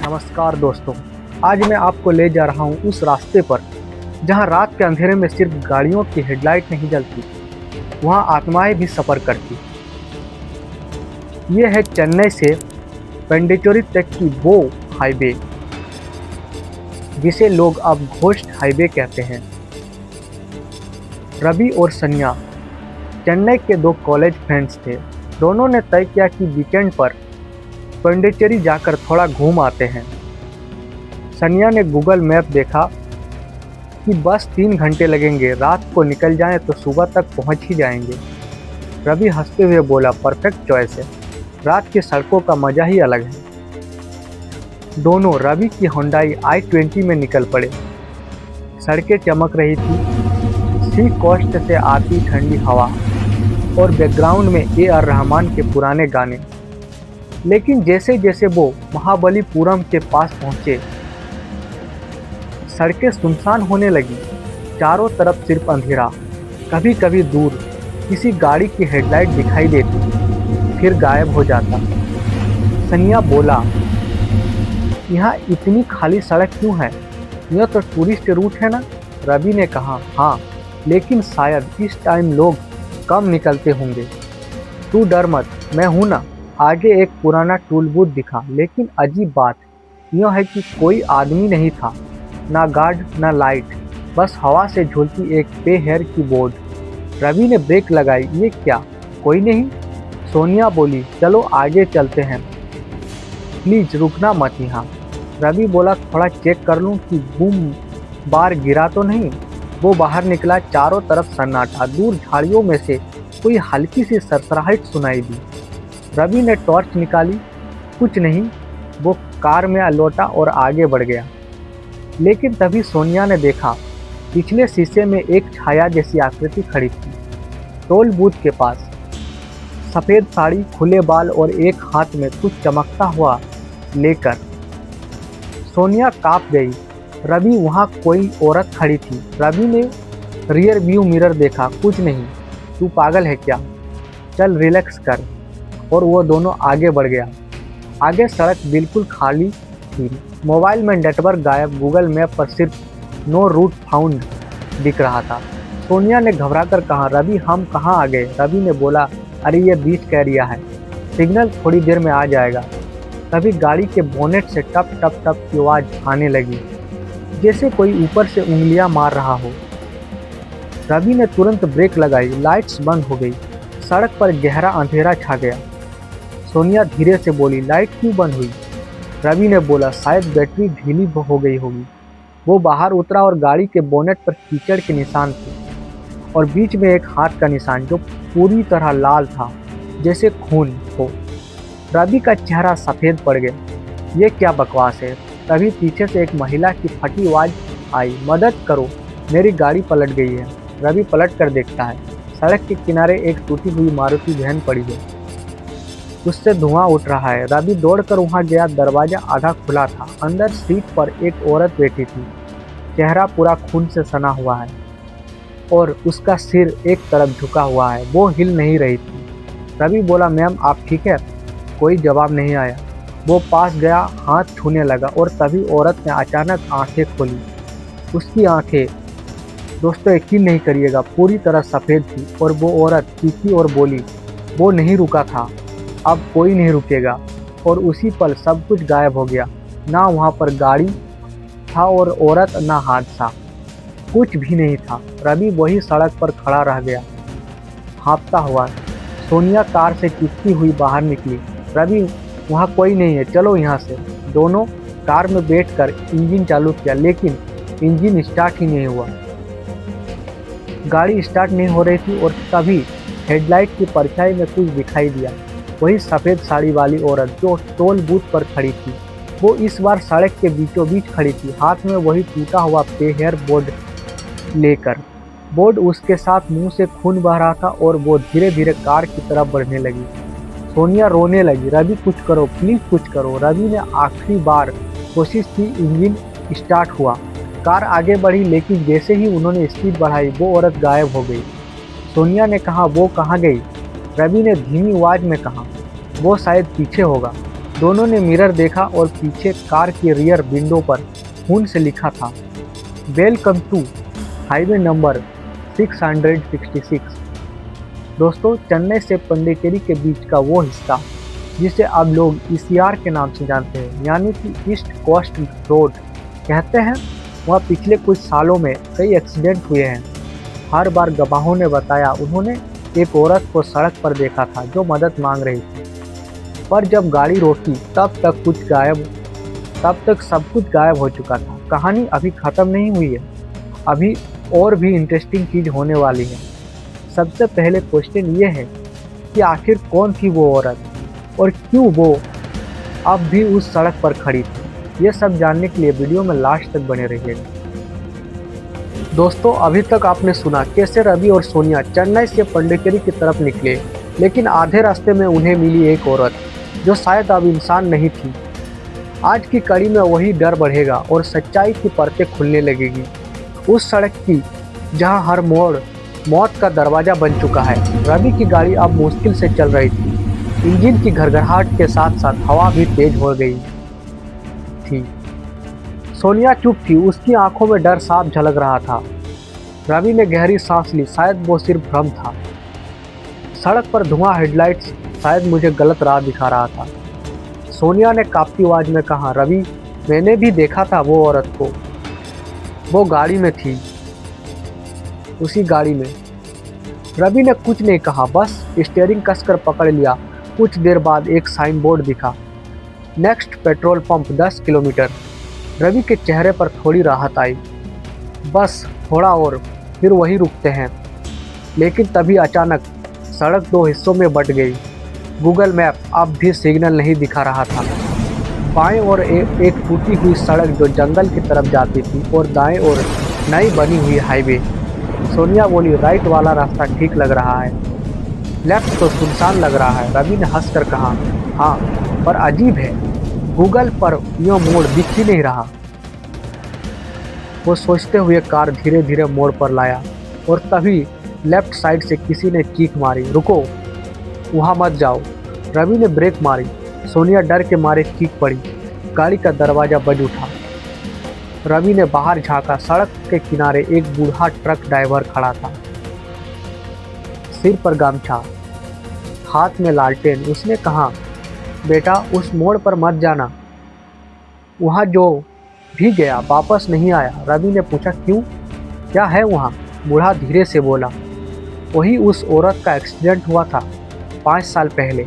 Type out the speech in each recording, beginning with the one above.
नमस्कार दोस्तों। आज मैं आपको ले जा रहा हूँ उस रास्ते पर जहाँ रात के अंधेरे में सिर्फ गाड़ियों की हेडलाइट नहीं जलती, वहाँ आत्माएं भी सफ़र करती। ये है चेन्नई से पेंडिचेरी तक की वो हाईवे जिसे लोग अब घोस्ट हाईवे कहते हैं। रवि और सनिया चेन्नई के दो कॉलेज फ्रेंड्स थे। दोनों ने तय किया कि वीकेंड पर पांडिचेरी जाकर थोड़ा घूम आते हैं। सनिया ने गूगल मैप देखा कि बस 3 घंटे लगेंगे, रात को निकल जाएं तो सुबह तक पहुंच ही जाएंगे। रवि हंसते हुए बोला, परफेक्ट चॉइस है, रात की सड़कों का मजा ही अलग है। दोनों रवि की हुंडई i20 में निकल पड़े। सड़कें चमक रही थी, सी कोस्ट से आती ठंडी हवा और बैकग्राउंड में ए.आर. रहमान के पुराने गाने। लेकिन जैसे जैसे वो महाबलीपुरम के पास पहुंचे, सड़कें सुनसान होने लगी। चारों तरफ सिर्फ अंधेरा, कभी कभी दूर किसी गाड़ी की हेडलाइट दिखाई देती, फिर गायब हो जाता। सनिया बोला, यहाँ इतनी खाली सड़क क्यों है? यह तो टूरिस्ट रूट है ना? रवि ने कहा, हाँ, लेकिन शायद इस टाइम लोग कम निकलते होंगे। तू डर मत, मैं हूँ ना। आगे एक पुराना टूल बूथ दिखा, लेकिन अजीब बात यह है कि कोई आदमी नहीं था, ना गार्ड ना लाइट, बस हवा से झूलती एक पे हेयर की बोर्ड। रवि ने ब्रेक लगाई, ये क्या, कोई नहीं? सोनिया बोली, चलो आगे चलते हैं, प्लीज रुकना मत यहाँ। रवि बोला, थोड़ा चेक कर लूँ कि बूम बार गिरा तो नहीं। वो बाहर निकला, चारों तरफ सन्नाटा। दूर झाड़ियों में से कोई हल्की सी सरसराहट सुनाई दी। रवि ने टॉर्च निकाली, कुछ नहीं। वो कार में लौटा और आगे बढ़ गया। लेकिन तभी सोनिया ने देखा, पिछले शीशे में एक छाया जैसी आकृति खड़ी थी, टोल बूथ के पास। सफ़ेद साड़ी, खुले बाल और एक हाथ में कुछ चमकता हुआ लेकर। सोनिया काँप गई। रवि, वहाँ कोई औरत खड़ी थी। रवि ने रियर व्यू मिरर देखा, कुछ नहीं। तू पागल है क्या? चल रिलैक्स कर। और वो दोनों आगे बढ़ गया। आगे सड़क बिल्कुल खाली थी, मोबाइल में नेटवर्क गायब, गूगल मैप पर सिर्फ नो रूट फाउंड दिख रहा था। सोनिया ने घबराकर कहा, रवि हम कहाँ आ गए? रवि ने बोला, अरे ये बीच का एरिया है, सिग्नल थोड़ी देर में आ जाएगा। तभी गाड़ी के बोनेट से टप टप टप की आवाज़ आने लगी, जैसे कोई ऊपर से उंगलियां मार रहा हो। रवि ने तुरंत ब्रेक लगाई, लाइट्स बंद हो गई, सड़क पर गहरा अंधेरा छा गया। सोनिया धीरे से बोली, लाइट क्यों बंद हुई? रवि ने बोला, शायद बैटरी ढीली हो गई होगी। वो बाहर उतरा और गाड़ी के बोनेट पर कीचड़ के निशान थे और बीच में एक हाथ का निशान जो पूरी तरह लाल था, जैसे खून हो। रवि का चेहरा सफ़ेद पड़ गया। ये क्या बकवास है? तभी पीछे से एक महिला की फटी आवाज़ आई, मदद करो, मेरी गाड़ी पलट गई है। रवि पलट कर देखता है, सड़क के किनारे एक टूटी हुई मारुति वैन पड़ी है, उससे धुआं उठ रहा है। रवि दौड़कर वहां गया, दरवाजा आधा खुला था। अंदर सीट पर एक औरत बैठी थी, चेहरा पूरा खून से सना हुआ है और उसका सिर एक तरफ झुका हुआ है, वो हिल नहीं रही थी। रवि बोला, मैम आप ठीक है? कोई जवाब नहीं आया। वो पास गया, हाथ छूने लगा और तभी औरत ने अचानक आंखें खोली। उसकी आंखें, दोस्तों यकीन नहीं करिएगा, पूरी तरह सफ़ेद थी और वो औरत चीखी और बोली, वो नहीं रुका था, अब कोई नहीं रुकेगा। और उसी पल सब कुछ गायब हो गया। ना वहाँ पर गाड़ी था और औरत, ना हादसा, कुछ भी नहीं था। रवि वही सड़क पर खड़ा रह गया, हाँफता हुआ। सोनिया कार से चीखती हुई बाहर निकली, रवि वहाँ कोई नहीं है, चलो यहाँ से। दोनों कार में बैठकर इंजन चालू किया, लेकिन इंजन स्टार्ट ही नहीं हुआ। गाड़ी स्टार्ट नहीं हो रही थी और तभी हेडलाइट की परछाई में कुछ दिखाई दिया। वही सफ़ेद साड़ी वाली औरत जो टोल बूथ पर खड़ी थी। वो इस बार सड़क के बीचों बीच खड़ी थी, हाथ में वही टूटा हुआ पे हेयर बोर्ड लेकर। बोर्ड उसके साथ मुंह से खून बह रहा था और वो धीरे धीरे कार की तरफ बढ़ने लगी। सोनिया रोने लगी, रवि कुछ करो, प्लीज़ कुछ करो। रवि ने आखिरी बार कोशिश की, इंजन स्टार्ट हुआ, कार आगे बढ़ी, लेकिन जैसे ही उन्होंने स्पीड बढ़ाई वो औरत गायब हो गई। सोनिया ने कहा, वो कहाँ गई? रवि ने धीमी आवाज़ में कहा, वो शायद पीछे होगा। दोनों ने मिरर देखा और पीछे कार की रियर विंडो पर खून से लिखा था, वेलकम टू हाईवे नंबर 666। दोस्तों, चेन्नई से पन्डिचेरी के बीच का वो हिस्सा जिसे अब लोग ईसीआर के नाम से जानते हैं, यानी कि ईस्ट कोस्ट रोड कहते हैं, वहाँ पिछले कुछ सालों में कई एक्सीडेंट हुए हैं। हर बार गवाहों ने बताया उन्होंने एक औरत को सड़क पर देखा था जो मदद मांग रही थी, पर जब गाड़ी रोकी तब तक सब कुछ गायब हो चुका था। कहानी अभी ख़त्म नहीं हुई है, अभी और भी इंटरेस्टिंग चीज़ होने वाली है। सबसे पहले क्वेश्चन ये है कि आखिर कौन थी वो औरत और क्यों वो अब भी उस सड़क पर खड़ी थी। ये सब जानने के लिए वीडियो में लास्ट तक बने रहिएगा। दोस्तों, अभी तक आपने सुना कैसे रवि और सोनिया चेन्नई से पन्डिचेरी की तरफ निकले, लेकिन आधे रास्ते में उन्हें मिली एक औरत जो शायद अब इंसान नहीं थी। आज की कड़ी में वही डर बढ़ेगा और सच्चाई की परतें खुलने लगेगी। उस सड़क की जहां हर मोड़ मौत का दरवाज़ा बन चुका है। रवि की गाड़ी अब मुश्किल से चल रही थी, इंजन की घरघराहट के साथ साथ हवा भी तेज हो गई थी। सोनिया चुप थी, उसकी आंखों में डर साफ झलक रहा था। रवि ने गहरी सांस ली, शायद वो सिर्फ भ्रम था। सड़क पर धुआं, हेडलाइट्स शायद मुझे गलत राह दिखा रहा था। सोनिया ने कांपती आवाज में कहा, रवि, मैंने भी देखा था वो औरत को, वो गाड़ी में थी, उसी गाड़ी में। रवि ने कुछ नहीं कहा, बस स्टीयरिंग कसकर पकड़ लिया। कुछ देर बाद एक साइन बोर्ड दिखा, next petrol pump 10 kilometre. Ravi के चेहरे पर थोड़ी राहत आई, बस थोड़ा और, फिर वही रुकते हैं। लेकिन तभी अचानक सड़क दो हिस्सों में बंट गई। गूगल मैप अब भी सिग्नल नहीं दिखा रहा था। बाएं ओर एक टूटी हुई सड़क जो जंगल की तरफ जाती थी और दाएं ओर नई बनी हुई हाईवे। सोनिया बोली, राइट वाला रास्ता ठीक लग रहा है, लेफ्ट तो सुनसान लग रहा है। रवि ने हंसकर कहा, हाँ, पर अजीब है, गूगल पर यो मोड़ दिख ही नहीं रहा। वो सोचते हुए कार धीरे धीरे मोड़ पर लाया और तभी लेफ्ट साइड से किसी ने चीख मारी, रुको, वहाँ मत जाओ। रवि ने ब्रेक मारी, सोनिया डर के मारे चीख पड़ी। गाड़ी का दरवाज़ा बज उठा। रवि ने बाहर झांका, सड़क के किनारे एक बूढ़ा ट्रक ड्राइवर खड़ा था, सिर पर गमछा, हाथ में लालटेन। उसने कहा, बेटा, उस मोड़ पर मत जाना, वहाँ जो भी गया वापस नहीं आया। रवि ने पूछा, क्यों, क्या है वहाँ? बूढ़ा धीरे से बोला, वही उस औरत का एक्सीडेंट हुआ था 5 साल पहले,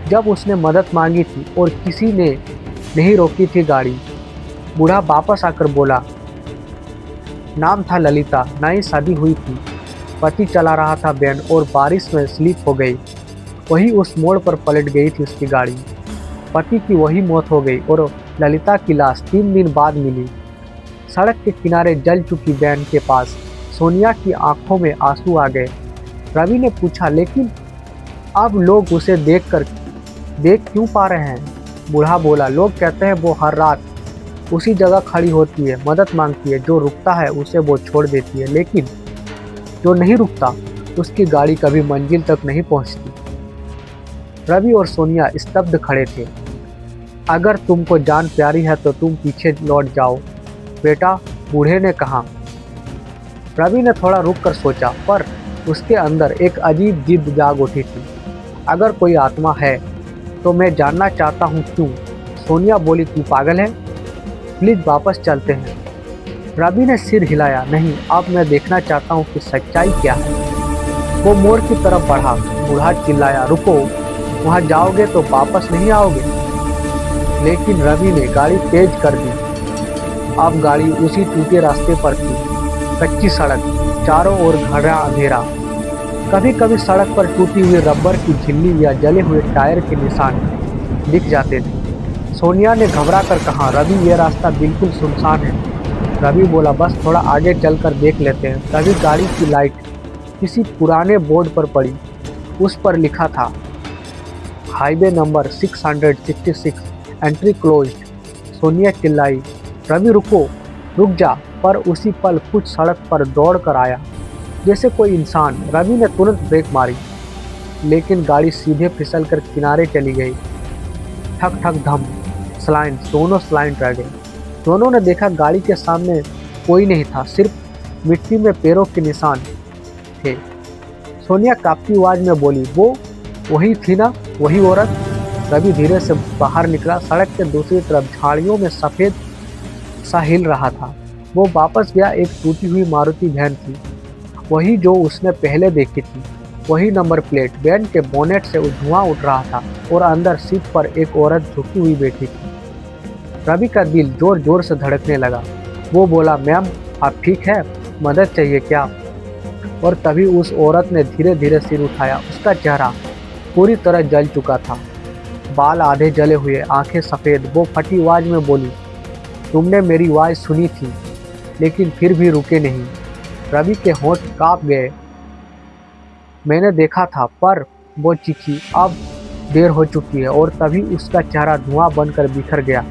जब उसने मदद मांगी थी और किसी ने नहीं रोकी थी गाड़ी। बूढ़ा वापस आकर बोला, नाम था ललिता, नई शादी हुई थी, पति चला रहा था वैन और बारिश में स्लिप हो गई, वही उस मोड़ पर पलट गई थी उसकी गाड़ी। पति की वही मौत हो गई और ललिता की लाश 3 दिन बाद मिली, सड़क के किनारे जल चुकी वैन के पास। सोनिया की आंखों में आंसू आ गए। रवि ने पूछा, लेकिन अब लोग उसे देख क्यों पा रहे हैं? बूढ़ा बोला, लोग कहते हैं वो हर रात उसी जगह खड़ी होती है, मदद मांगती है, जो रुकता है उसे वो छोड़ देती है, लेकिन जो नहीं रुकता उसकी गाड़ी कभी मंजिल तक नहीं पहुंचती। रवि और सोनिया स्तब्ध खड़े थे। अगर तुमको जान प्यारी है तो तुम पीछे लौट जाओ बेटा, बूढ़े ने कहा। रवि ने थोड़ा रुक कर सोचा, पर उसके अंदर एक अजीब जिद जाग उठी थी। अगर कोई आत्मा है तो मैं जानना चाहता हूँ क्यों। सोनिया बोली, तू पागल है, प्लीज़ वापस चलते हैं। रवि ने सिर हिलाया, नहीं, अब मैं देखना चाहता हूँ कि सच्चाई क्या है। वो मोड़ की तरफ बढ़ा। बूढ़ा चिल्लाया, रुको, वहाँ जाओगे तो वापस नहीं आओगे। लेकिन रवि ने गाड़ी तेज कर दी। अब गाड़ी उसी टूटे रास्ते पर थी, कच्ची सड़क, चारों ओर घना अंधेरा। कभी कभी सड़क पर टूटी हुई रबर की झिल्ली या जले हुए टायर के निशान दिख जाते थे। सोनिया ने घबरा कर कहा, रवि, ये रास्ता बिल्कुल सुनसान है। रवि बोला, बस थोड़ा आगे चलकर देख लेते हैं। तभी गाड़ी की लाइट किसी पुराने बोर्ड पर पड़ी। उस पर लिखा था, highway number 666, entry closed. Sonia चिल्लाई, रवि रुको, रुक जा। पर उसी पल कुछ सड़क पर दौड़ कर आया जैसे कोई इंसान। रवि ने तुरंत ब्रेक मारी, लेकिन गाड़ी सीधे फिसलकर किनारे चली गई। ठक ठक धम, दोनों स्लाइड रह गए। दोनों ने देखा गाड़ी के सामने कोई नहीं था, सिर्फ मिट्टी में पैरों के निशान थे। सोनिया कांपती आवाज में बोली, वो वही थी ना, वही औरत। रवि धीरे से बाहर निकला। सड़क के दूसरी तरफ झाड़ियों में सफेद सा हिल रहा था। वो वापस गया। एक टूटी हुई मारुति वैन थी, वही जो उसने पहले देखी थी, वही नंबर प्लेट। वैन के बोनेट से धुआं उठ रहा था और अंदर सीट पर एक औरत झुकी हुई बैठी थी। रवि का दिल जोर जोर से धड़कने लगा। वो बोला, मैम आप ठीक है, मदद चाहिए क्या? और तभी उस औरत ने धीरे धीरे सिर उठाया। उसका चेहरा पूरी तरह जल चुका था, बाल आधे जले हुए, आंखें सफ़ेद। वो फटी आवाज में बोली, तुमने मेरी आवाज़ सुनी थी लेकिन फिर भी रुके नहीं। रवि के होंठ कांप गए। मैंने देखा था, पर वो चीखी, अब देर हो चुकी है। और तभी उसका चेहरा धुआं बनकर बिखर गया।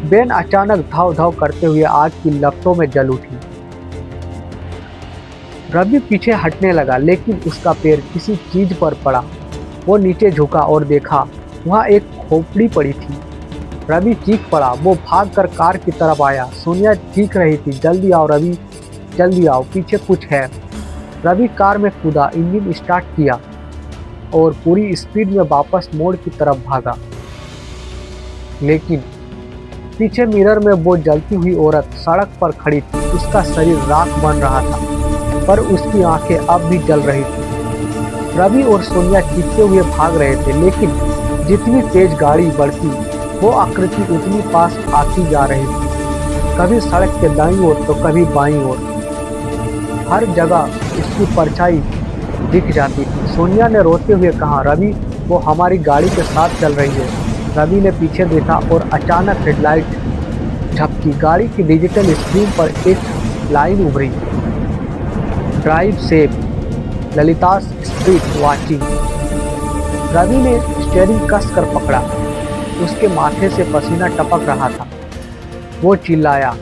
वैन अचानक धाव धाव करते हुए आग की लपटों में जल उठी। रवि पीछे हटने लगा लेकिन उसका पैर किसी चीज पर पड़ा। वो नीचे झुका और देखा, वहाँ एक खोपड़ी पड़ी थी। रवि चीख पड़ा। वो भागकर कार की तरफ आया। सोनिया चीख रही थी, जल्दी आओ रवि, जल्दी आओ, पीछे कुछ है। रवि कार में कूदा, इंजन स्टार्ट किया और पूरी स्पीड में वापस मोड़ की तरफ भागा। लेकिन पीछे मिरर में वो जलती हुई औरत सड़क पर खड़ी थी। उसका शरीर राख बन रहा था, पर उसकी आंखें अब भी जल रही थी। रवि और सोनिया चीखते हुए भाग रहे थे, लेकिन जितनी तेज गाड़ी बढ़ती, वो आकृति उतनी पास आती जा रही थी। कभी सड़क के दाईं ओर तो कभी बाईं ओर, हर जगह उसकी परछाई दिख जाती थी। सोनिया ने रोते हुए कहा, रवि वो हमारी गाड़ी के साथ चल रही है। रवि ने पीछे देखा और अचानक हेडलाइट झपकी। गाड़ी की डिजिटल स्क्रीन पर एक लाइन उभरी, drive safe, Lalita's street watching. Ravi ने स्टीयरिंग कस कर पकड़ा। उसके माथे से पसीना टपक रहा था। वो चिल्लाया,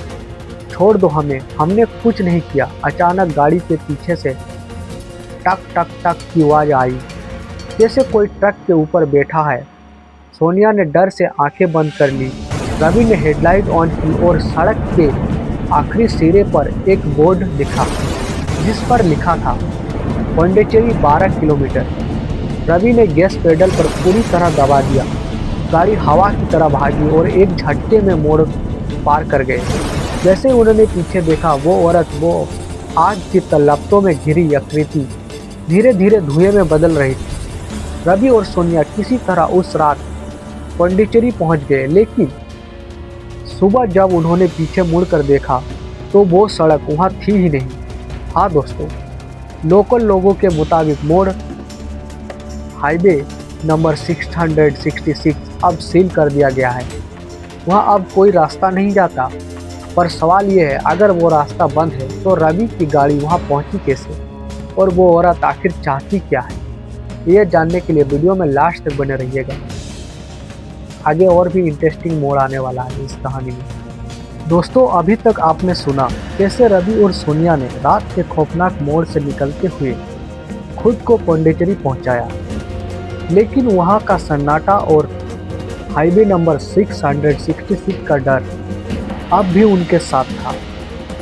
छोड़ दो हमें, हमने कुछ नहीं किया। अचानक गाड़ी के पीछे से टक टक टक की आवाज़ आई, जैसे कोई ट्रक के ऊपर बैठा है। सोनिया ने डर से आंखें बंद कर ली। रवि ने हेडलाइट ऑन की और सड़क के आखिरी सिरे पर एक बोर्ड दिखा, जिस पर लिखा था पौंडीचेरी 12 किलोमीटर। रवि ने गैस पेडल पर पूरी तरह दबा दिया। गाड़ी हवा की तरह भागी और एक झटके में मोड़ पार कर गए। जैसे उन्होंने पीछे देखा, वो औरत, वो आग की तलपतों में घिरी आकृति धीरे धीरे धुएं में बदल रही थी। रवि और सोनिया किसी तरह उस रात पौंडीचेरी पहुंच गए, लेकिन सुबह जब उन्होंने पीछे मुड़कर देखा तो वो सड़क वहां थी ही नहीं। हाँ दोस्तों, लोकल लोगों के मुताबिक मोड़ हाईवे नंबर 666 अब सील कर दिया गया है। वहाँ अब कोई रास्ता नहीं जाता। पर सवाल ये है, अगर वो रास्ता बंद है तो रवि की गाड़ी वहाँ पहुँची कैसे, और वो औरत आखिर चाहती क्या है? ये जानने के लिए वीडियो में लास्ट तक बने रहिएगा। आगे और भी इंटरेस्टिंग मोड़ आने वाला है इस कहानी में। दोस्तों, अभी तक आपने सुना कैसे रवि और सोनिया ने रात के खौफनाक मोड़ से निकलते हुए खुद को पौंडीचेरी पहुंचाया, लेकिन वहां का सन्नाटा और हाईवे नंबर 666 का डर अब भी उनके साथ था।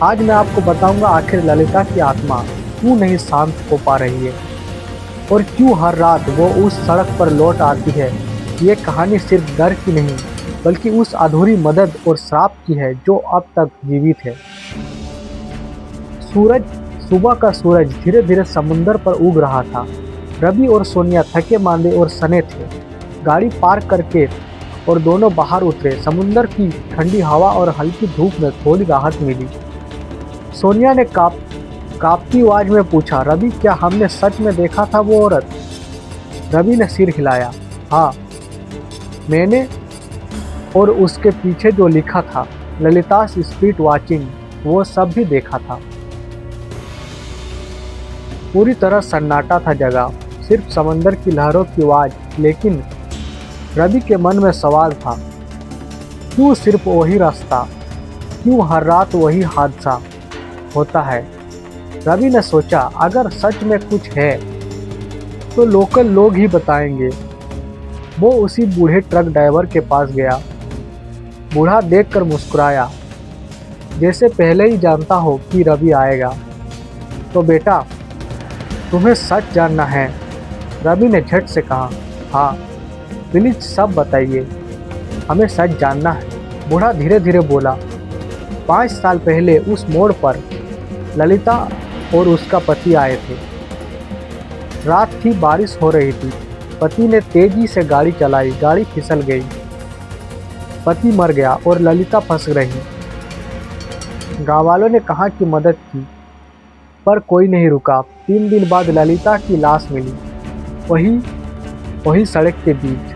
आज मैं आपको बताऊंगा आखिर ललिता की आत्मा क्यों नहीं शांत हो पा रही है और क्यों हर रात वो उस सड़क पर लौट आती है। ये कहानी सिर्फ डर की नहीं, बल्कि उस अधूरी मदद और श्राप की है जो अब तक जीवित है। सुबह का सूरज धीरे धीरे समुंदर पर उग रहा था। रवि और सोनिया थके मांदे और सने थे। गाड़ी पार्क करके और दोनों बाहर उतरे। समुंदर की ठंडी हवा और हल्की धूप में थोड़ी राहत मिली। सोनिया ने कांपती आवाज में पूछा, रवि क्या हमने सच में देखा था वो औरत? रवि ने सिर हिलाया, हाँ, मैंने और उसके पीछे जो लिखा था ललितास स्ट्रीट वाचिंग, वो सब भी देखा था। पूरी तरह सन्नाटा था जगह, सिर्फ समंदर की लहरों की आवाज। लेकिन रवि के मन में सवाल था, क्यों सिर्फ वही रास्ता, क्यों हर रात वही हादसा होता है? रवि ने सोचा, अगर सच में कुछ है तो लोकल लोग ही बताएंगे। वो उसी बूढ़े ट्रक ड्राइवर के पास गया। बूढ़ा देखकर मुस्कुराया, जैसे पहले ही जानता हो कि रवि आएगा। तो बेटा, तुम्हें सच जानना है? रवि ने झट से कहा। हाँ, प्लीज सब बताइए, हमें सच जानना है। बूढ़ा धीरे धीरे बोला। 5 साल पहले उस मोड़ पर ललिता और उसका पति आए थे। रात थी, बारिश हो रही थी। पति ने तेजी से गाड़ी चलाई, गाड़ी फिसल गई। पति मर गया और ललिता फंस रही। गाँव वालों ने कहा कि मदद की, पर कोई नहीं रुका। 3 दिन बाद ललिता की लाश मिली, वही सड़क के बीच।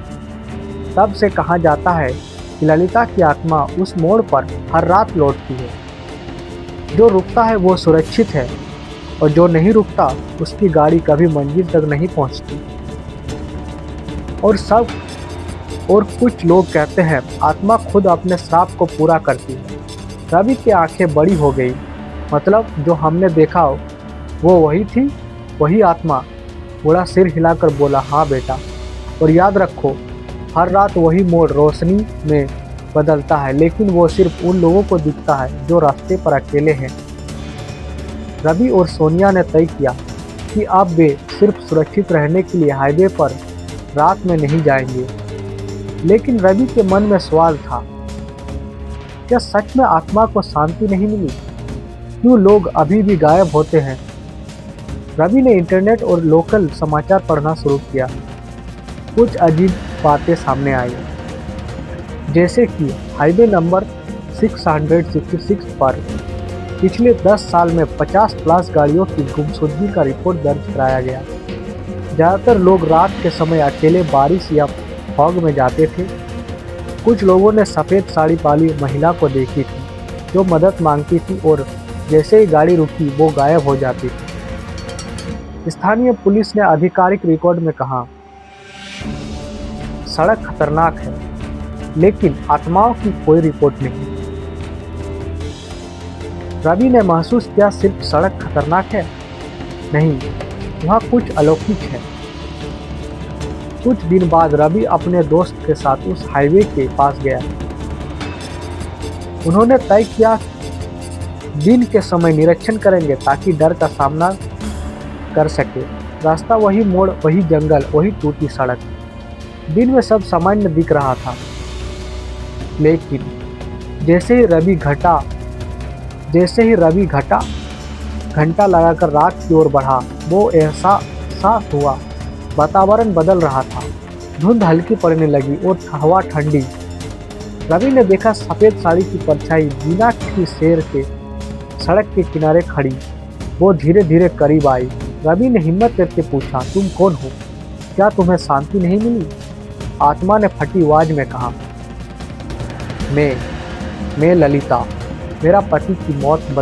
तब से कहा जाता है कि ललिता की आत्मा उस मोड़ पर हर रात लौटती है। जो रुकता है वो सुरक्षित है, और जो नहीं रुकता उसकी गाड़ी कभी मंजिल तक नहीं पहुंचती। और कुछ लोग कहते हैं आत्मा खुद अपने श्राप को पूरा करती है। रवि की आंखें बड़ी हो गई। मतलब जो हमने देखा वो वही थी, वही आत्मा? बूढ़ा सिर हिलाकर बोला, हाँ बेटा, और याद रखो, हर रात वही मोड़ रोशनी में बदलता है, लेकिन वो सिर्फ उन लोगों को दिखता है जो रास्ते पर अकेले हैं। रवि और सोनिया ने तय किया कि अब वे सिर्फ सुरक्षित रहने के लिए हाईवे पर रात में नहीं जाएंगे। लेकिन रवि के मन में सवाल था, क्या सच में आत्मा को शांति नहीं मिली? क्यों लोग अभी भी गायब होते हैं? रवि ने इंटरनेट और लोकल समाचार पढ़ना शुरू किया। कुछ अजीब बातें सामने आई, जैसे कि हाईवे नंबर 666 पर पिछले 10 साल में 50+ गाड़ियों की गुमशुदगी का रिपोर्ट दर्ज कराया गया। ज़्यादातर लोग रात के समय अकेले बारिश या फॉग में जाते थे। कुछ लोगों ने सफ़ेद साड़ी वाली महिला को देखी थी, जो मदद मांगती थी और जैसे ही गाड़ी रुकी वो गायब हो जाती थी। स्थानीय पुलिस ने आधिकारिक रिकॉर्ड में कहा, सड़क खतरनाक है, लेकिन आत्माओं की कोई रिपोर्ट नहीं। रवि ने महसूस किया, सिर्फ सड़क खतरनाक है? नहीं, वहाँ कुछ अलौकिक है। कुछ दिन बाद रवि अपने दोस्त के साथ उस हाईवे के पास गया। उन्होंने तय किया दिन के समय निरीक्षण करेंगे ताकि डर का सामना कर सके। रास्ता वही मोड़, वही जंगल, वही टूटी सड़क। दिन में सब सामान्य दिख रहा था, लेकिन जैसे ही रवि घंटा लगाकर रात की ओर बढ़ा, वो एहसास हुआ वातावरण बदल रहा था। धुंध हल्की पड़ने लगी और हवा ठंडी। रवि ने देखा सफ़ेद साड़ी की परछाई बिना किसी शेर के सड़क के किनारे खड़ी। वो धीरे धीरे करीब आई। रवि ने हिम्मत करके पूछा, तुम कौन हो? क्या तुम्हें शांति नहीं मिली? आत्मा ने फटी आवाज में कहा, मैं ललिता। मेरा पति की मौत का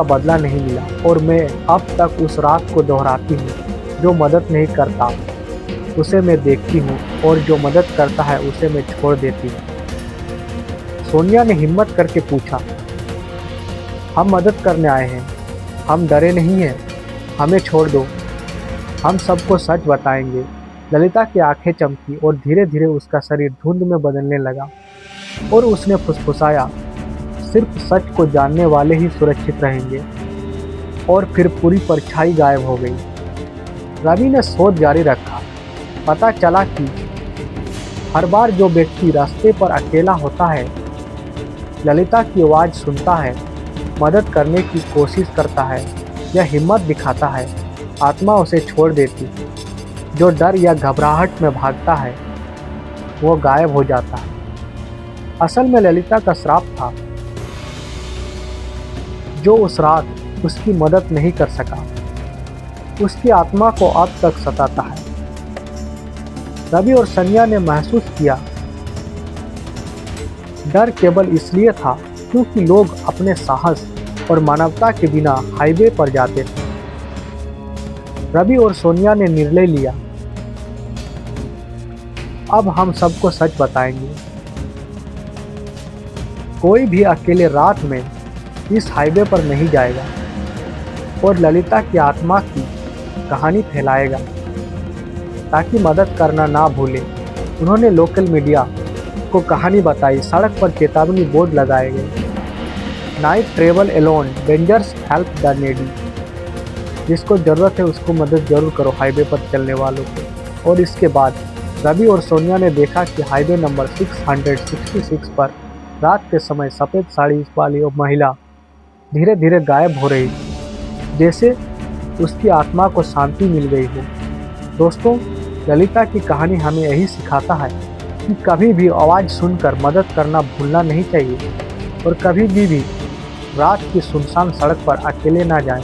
बदला नहीं मिला, और मैं अब तक उस रात को दोहराती हूँ। जो मदद नहीं करता उसे मैं देखती हूँ, और जो मदद करता है उसे मैं छोड़ देती हूँ। सोनिया ने हिम्मत करके पूछा, हम मदद करने आए हैं, हम डरे नहीं हैं, हमें छोड़ दो, हम सबको सच बताएंगे। ललिता की आंखें चमकी और धीरे धीरे उसका शरीर धुंध में बदलने लगा, और उसने फुसफुसाया, सिर्फ सच को जानने वाले ही सुरक्षित रहेंगे। और फिर पूरी परछाई गायब हो गई। रवि ने शोध जारी रखा। पता चला कि हर बार जो व्यक्ति रास्ते पर अकेला होता है, ललिता की आवाज़ सुनता है, मदद करने की कोशिश करता है या हिम्मत दिखाता है, आत्मा उसे छोड़ देती। जो डर या घबराहट में भागता है वो गायब हो जाता है। असल में ललिता का श्राप था, जो उस रात उसकी मदद नहीं कर सका, उसकी आत्मा को अब तक सताता है। रवि और सनिया ने महसूस किया, डर केवल इसलिए था क्योंकि लोग अपने साहस और मानवता के बिना हाईवे पर जाते थे। रवि और सोनिया ने निर्णय लिया, अब हम सबको सच बताएंगे। कोई भी अकेले रात में इस हाईवे पर नहीं जाएगा और ललिता की आत्मा की कहानी फैलाएगा। ताकि मदद करना ना भूलें। उन्होंने लोकल मीडिया को कहानी बताई, सड़क पर चेतावनी बोर्ड लगाए गए, night travel alone, dangers help the needy, जिसको ज़रूरत है उसको मदद ज़रूर करो हाईवे पर चलने वालों को। और इसके बाद रवि और सोनिया ने देखा कि हाईवे नंबर 666 पर रात के समय सफ़ेद साड़ी वाली महिला धीरे धीरे गायब हो रही थी, जैसे उसकी आत्मा को शांति मिल गई हो। दोस्तों, ललिता की कहानी हमें यही सिखाता है कि कभी भी आवाज़ सुनकर मदद करना भूलना नहीं चाहिए और कभी भी रात की सुनसान सड़क पर अकेले ना जाएं।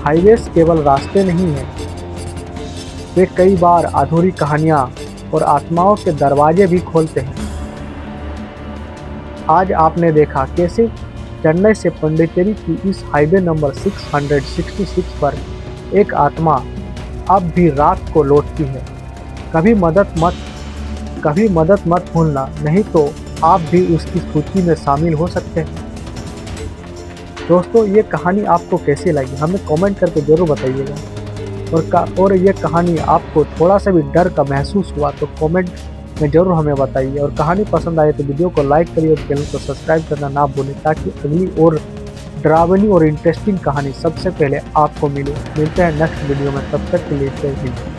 हाईवेज केवल रास्ते नहीं हैं, वे कई बार अधूरी कहानियाँ और आत्माओं के दरवाजे भी खोलते हैं। आज आपने देखा कैसे चेन्नई से पौंडीचेरी की इस हाईवे नंबर 666 पर एक आत्मा अब भी रात को लौटती है। कभी मदद मत भूलना, नहीं तो आप भी उसकी सूची में शामिल हो सकते हैं। दोस्तों, ये कहानी आपको कैसी लगी हमें कमेंट करके ज़रूर बताइएगा। और ये कहानी आपको थोड़ा सा भी डर का महसूस हुआ तो कमेंट में ज़रूर हमें बताइए। और कहानी पसंद आए तो वीडियो को लाइक करिए और चैनल को सब्सक्राइब करना ना भूलें, ताकि अगली और डरावनी और इंटरेस्टिंग कहानी सबसे पहले आपको मिले। मिलते हैं नेक्स्ट वीडियो में, तब तक के लिए जय हिंद।